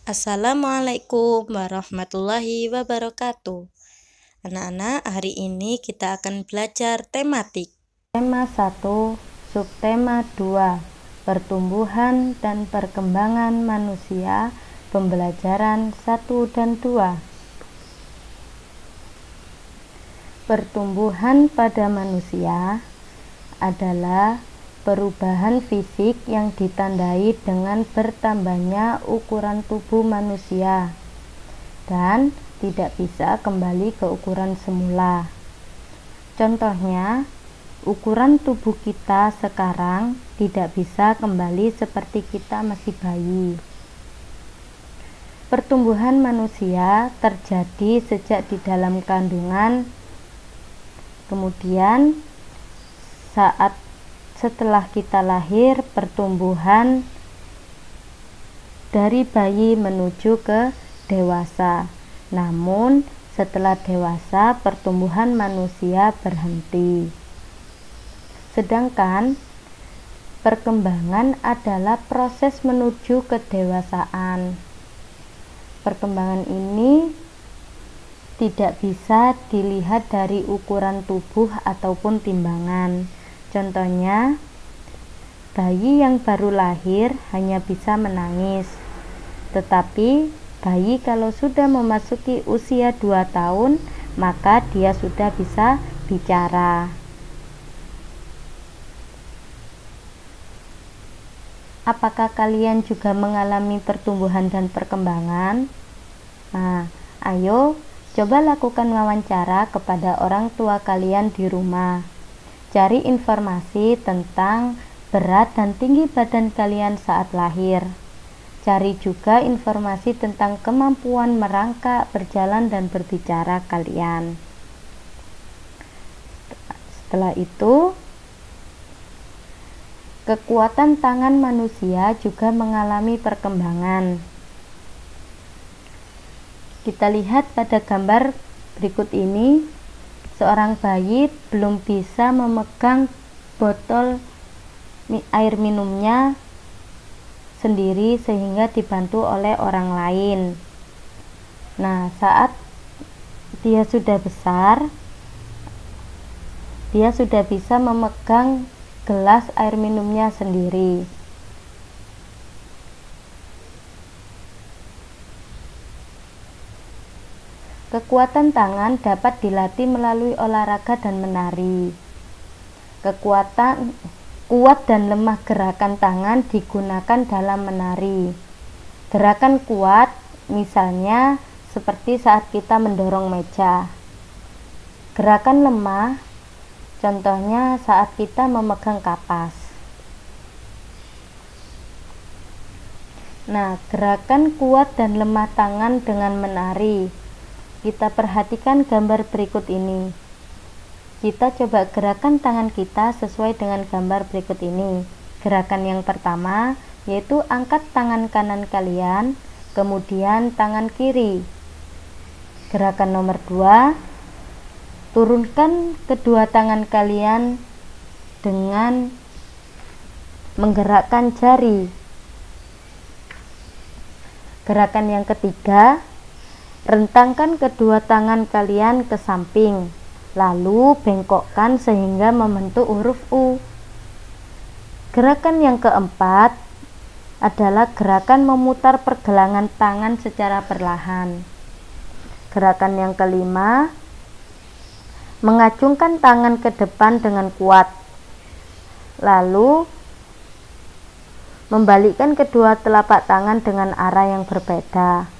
Assalamualaikum warahmatullahi wabarakatuh. Anak-anak, hari ini kita akan belajar tematik. Tema 1, subtema 2, pertumbuhan dan perkembangan manusia, pembelajaran 1 dan 2. Pertumbuhan pada manusia adalah perubahan fisik yang ditandai dengan bertambahnya ukuran tubuh manusia dan tidak bisa kembali ke ukuran semula. Contohnya, ukuran tubuh kita sekarang tidak bisa kembali seperti kita masih bayi. Pertumbuhan manusia terjadi sejak di dalam kandungan, kemudian setelah kita lahir, pertumbuhan dari bayi menuju ke dewasa. Namun, setelah dewasa, pertumbuhan manusia berhenti. Sedangkan perkembangan adalah proses menuju kedewasaan. Perkembangan ini tidak bisa dilihat dari ukuran tubuh ataupun timbangan. Contohnya, bayi yang baru lahir hanya bisa menangis, tetapi bayi kalau sudah memasuki usia 2 tahun, maka dia sudah bisa bicara. Apakah kalian juga mengalami pertumbuhan dan perkembangan? Nah, ayo coba lakukan wawancara kepada orang tua kalian di rumah. Cari informasi tentang berat dan tinggi badan kalian saat lahir. Cari juga informasi tentang kemampuan merangkak, berjalan, dan berbicara kalian. Setelah itu, kekuatan tangan manusia juga mengalami perkembangan. Kita lihat pada gambar berikut ini. Seorang bayi belum bisa memegang botol air minumnya sendiri sehingga dibantu oleh orang lain. Nah, saat dia sudah besar, dia sudah bisa memegang gelas air minumnya sendiri. Kekuatan tangan dapat dilatih melalui olahraga dan menari. Kekuatan kuat dan lemah gerakan tangan digunakan dalam menari. Gerakan kuat misalnya seperti saat kita mendorong meja. Gerakan lemah contohnya saat kita memegang kapas. Nah, gerakan kuat dan lemah tangan dengan menari. Kita perhatikan gambar berikut ini. Kita coba gerakan tangan kita sesuai dengan gambar berikut ini. Gerakan yang pertama yaitu angkat tangan kanan kalian, kemudian tangan kiri. Gerakan nomor 2, turunkan kedua tangan kalian dengan menggerakkan jari. Gerakan yang ketiga, rentangkan kedua tangan kalian ke samping, lalu bengkokkan sehingga membentuk huruf U. Gerakan yang keempat adalah gerakan memutar pergelangan tangan secara perlahan. Gerakan yang kelima, mengacungkan tangan ke depan dengan kuat, lalu membalikkan kedua telapak tangan dengan arah yang berbeda.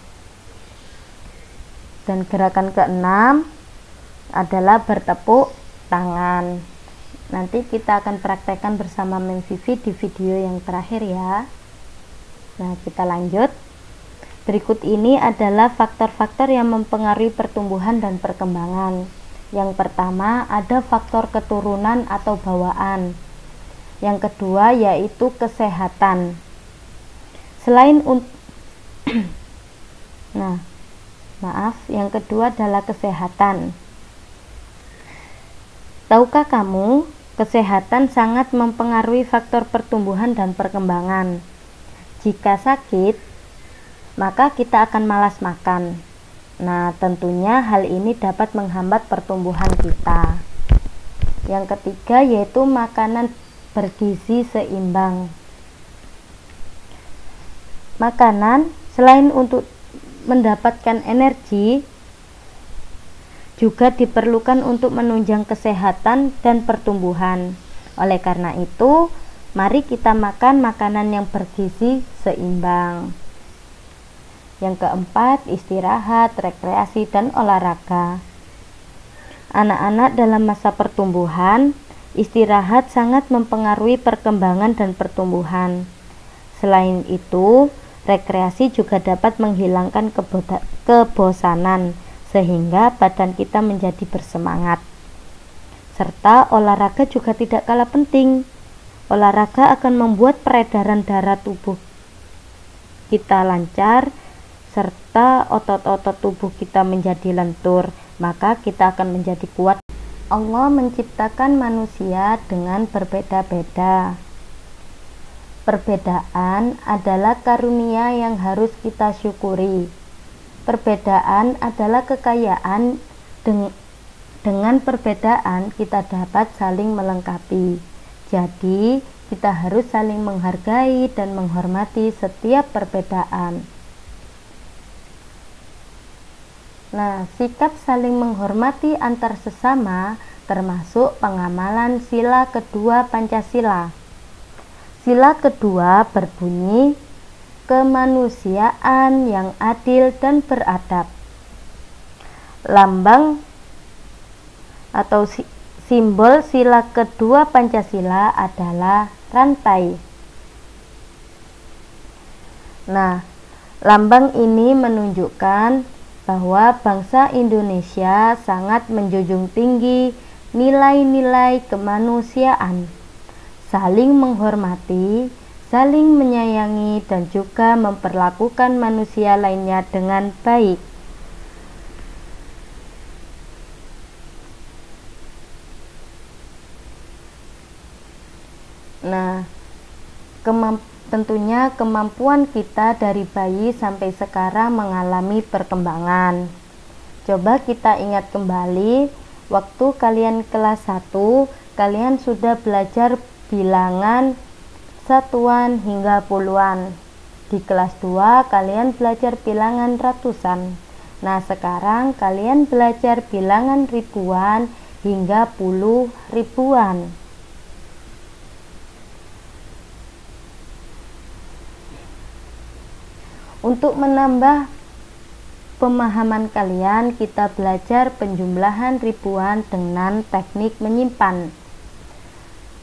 Dan gerakan keenam adalah bertepuk tangan. Nanti kita akan praktekkan bersama Mem Vivi di video yang terakhir ya. Nah, kita lanjut. Berikut ini adalah faktor-faktor yang mempengaruhi pertumbuhan dan perkembangan. Yang pertama ada faktor keturunan atau bawaan. Yang kedua yaitu kesehatan. Yang kedua adalah kesehatan. Tahukah kamu, kesehatan sangat mempengaruhi faktor pertumbuhan dan perkembangan. Jika sakit, maka kita akan malas makan. Nah, tentunya hal ini dapat menghambat pertumbuhan kita. Yang ketiga yaitu makanan bergizi seimbang. Makanan selain untuk mendapatkan energi, juga diperlukan untuk menunjang kesehatan dan pertumbuhan. Oleh karena itu, mari kita makan makanan yang bergizi seimbang. Yang keempat, istirahat, rekreasi, dan olahraga. Anak-anak dalam masa pertumbuhan, istirahat sangat mempengaruhi perkembangan dan pertumbuhan. Selain itu, rekreasi juga dapat menghilangkan kebosanan, sehingga badan kita menjadi bersemangat. Serta olahraga juga tidak kalah penting. Olahraga akan membuat peredaran darah tubuh kita lancar, serta otot-otot tubuh kita menjadi lentur, maka kita akan menjadi kuat. Allah menciptakan manusia dengan berbeda-beda. Perbedaan adalah karunia yang harus kita syukuri. Perbedaan adalah kekayaan. Dengan perbedaan kita dapat saling melengkapi. Jadi, kita harus saling menghargai dan menghormati setiap perbedaan. Nah, sikap saling menghormati antar sesama termasuk pengamalan sila kedua Pancasila. Sila kedua berbunyi, kemanusiaan yang adil dan beradab. Lambang atau simbol sila kedua Pancasila adalah rantai. Nah, lambang ini menunjukkan bahwa bangsa Indonesia sangat menjunjung tinggi nilai-nilai kemanusiaan, saling menghormati, saling menyayangi, dan juga memperlakukan manusia lainnya dengan baik. Nah, tentunya kemampuan kita dari bayi sampai sekarang mengalami perkembangan. Coba kita ingat kembali, waktu kalian kelas 1, kalian sudah belajar bilangan satuan hingga puluhan. Di kelas 2, kalian belajar bilangan ratusan. Nah, sekarang kalian belajar bilangan ribuan hingga puluh ribuan. Untuk menambah pemahaman kalian, kita belajar penjumlahan ribuan dengan teknik menyimpan.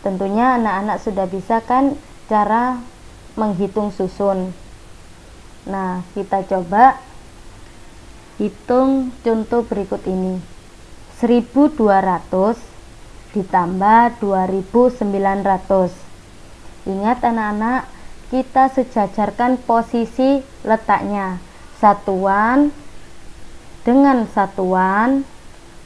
Tentunya anak-anak sudah bisa kan cara menghitung susun. Nah, kita coba hitung contoh berikut ini. 1200 ditambah 2900. Ingat anak-anak, kita sejajarkan posisi letaknya, satuan dengan satuan,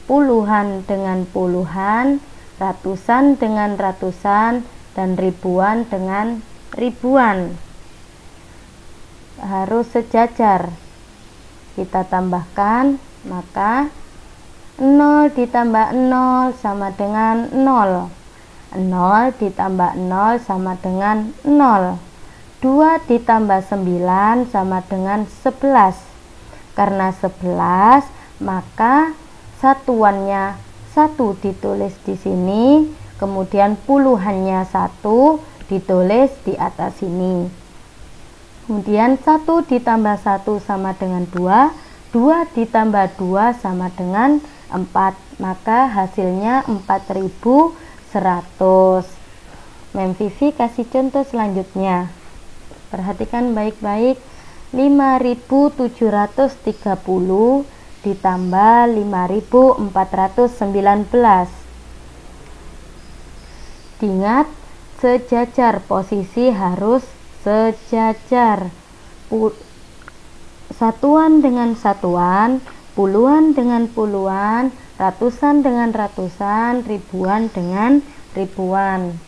puluhan dengan puluhan, ratusan dengan ratusan, dan ribuan dengan ribuan. Harus sejajar. Kita tambahkan, maka 0 ditambah 0 sama dengan 0. 0 ditambah 0 sama dengan 0. 2 ditambah 9 sama dengan 11. Karena 11, maka satuannya 1 ditulis di sini, kemudian puluhannya 1 ditulis di atas sini. Kemudian 1 ditambah 1 sama dengan 2, 2 ditambah 2 sama dengan 4, maka hasilnya 4100. Mem Vivi kasih contoh selanjutnya. Perhatikan baik-baik, 5730 ditambah 5419. Ingat, sejajar, posisi harus sejajar. Satuan dengan satuan, puluhan dengan puluhan, ratusan dengan ratusan, ribuan dengan ribuan.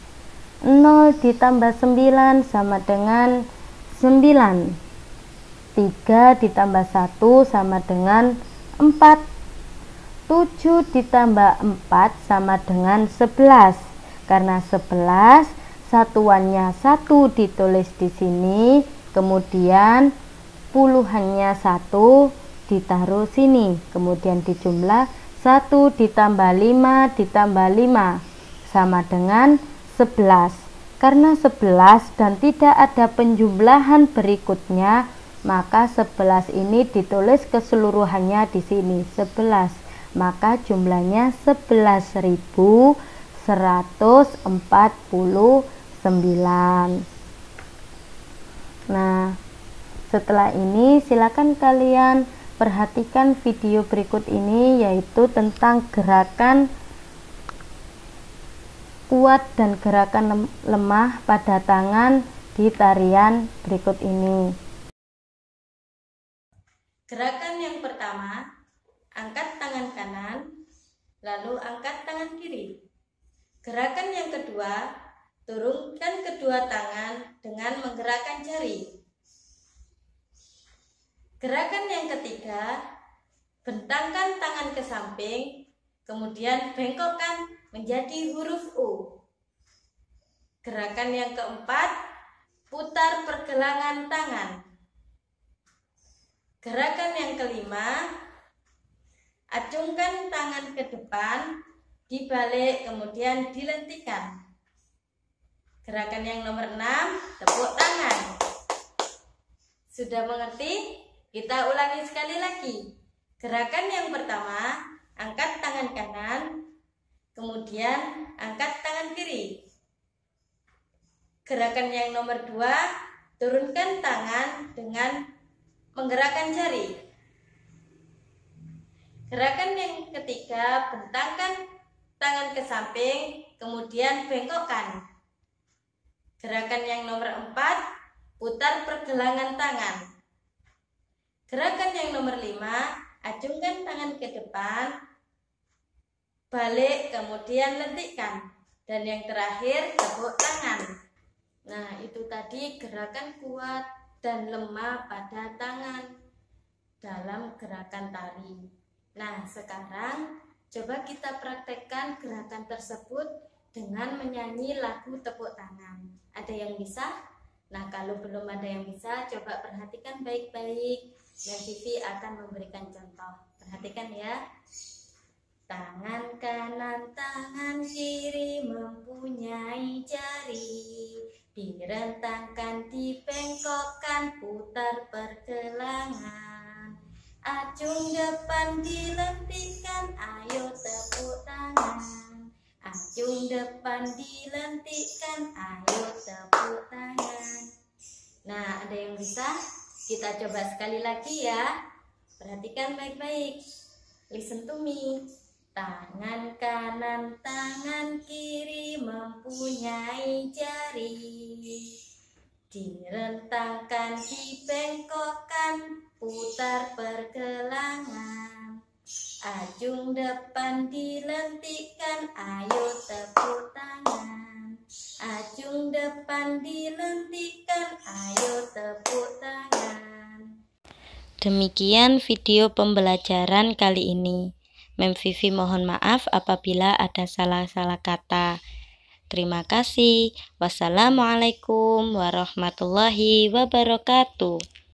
0 ditambah 9 sama dengan 9. 3 ditambah 1 sama dengan 4. 7 ditambah 4 sama dengan 11. Karena 11 satuannya 1 ditulis di sini, kemudian puluhannya 1 ditaruh sini, kemudian dijumlah 1 ditambah 5 ditambah 5 sama dengan 11. Karena 11 dan tidak ada penjumlahan berikutnya, maka 11 ini ditulis keseluruhannya di sini 11. Maka jumlahnya 11.149. Nah, setelah ini silakan kalian perhatikan video berikut ini, yaitu tentang gerakan kuat dan gerakan lemah pada tangan di tarian berikut ini. Gerakan yang pertama, angkat tangan kanan, lalu angkat tangan kiri. Gerakan yang kedua, turunkan kedua tangan dengan menggerakkan jari. Gerakan yang ketiga, bentangkan tangan ke samping, kemudian bengkokkan menjadi huruf U. Gerakan yang keempat, putar pergelangan tangan. Gerakan yang kelima, acungkan tangan ke depan, dibalik kemudian dilentikan. Gerakan yang nomor 6, tepuk tangan. Sudah mengerti? Kita ulangi sekali lagi. Gerakan yang pertama, angkat tangan kanan, kemudian angkat tangan kiri. Gerakan yang nomor 2, turunkan tangan dengan menggerakkan jari. Gerakan yang ketiga, bentangkan tangan ke samping, kemudian bengkokkan. Gerakan yang nomor 4, putar pergelangan tangan. Gerakan yang nomor 5, acungkan tangan ke depan, balik, kemudian lentikkan. Dan yang terakhir, tepuk tangan. Nah, itu tadi gerakan kuat dan lemah pada tangan dalam gerakan tari. Nah, sekarang coba kita praktekkan gerakan tersebut dengan menyanyi lagu tepuk tangan. Ada yang bisa? Nah, kalau belum ada yang bisa, coba perhatikan baik-baik. Mbak Vivi akan memberikan contoh. Perhatikan ya. Tangan kanan, tangan kiri mempunyai jari. Direntangkan, dibengkokkan, putar pergelangan. Acung depan dilentikan, ayo tepuk tangan. Acung depan dilentikan, ayo tepuk tangan. Nah, ada yang bisa? Kita coba sekali lagi ya. Perhatikan baik-baik. Listen to me. Tangan kanan, tangan kiri mempunyai jari. Direntangkan, dibengkokkan, putar pergelangan. Ajung depan dilentikan, ayo tepuk tangan. Ajung depan dilentikan, ayo tepuk tangan. Demikian video pembelajaran kali ini. Mem Vivi mohon maaf apabila ada salah-salah kata. Terima kasih. Wassalamualaikum warahmatullahi wabarakatuh.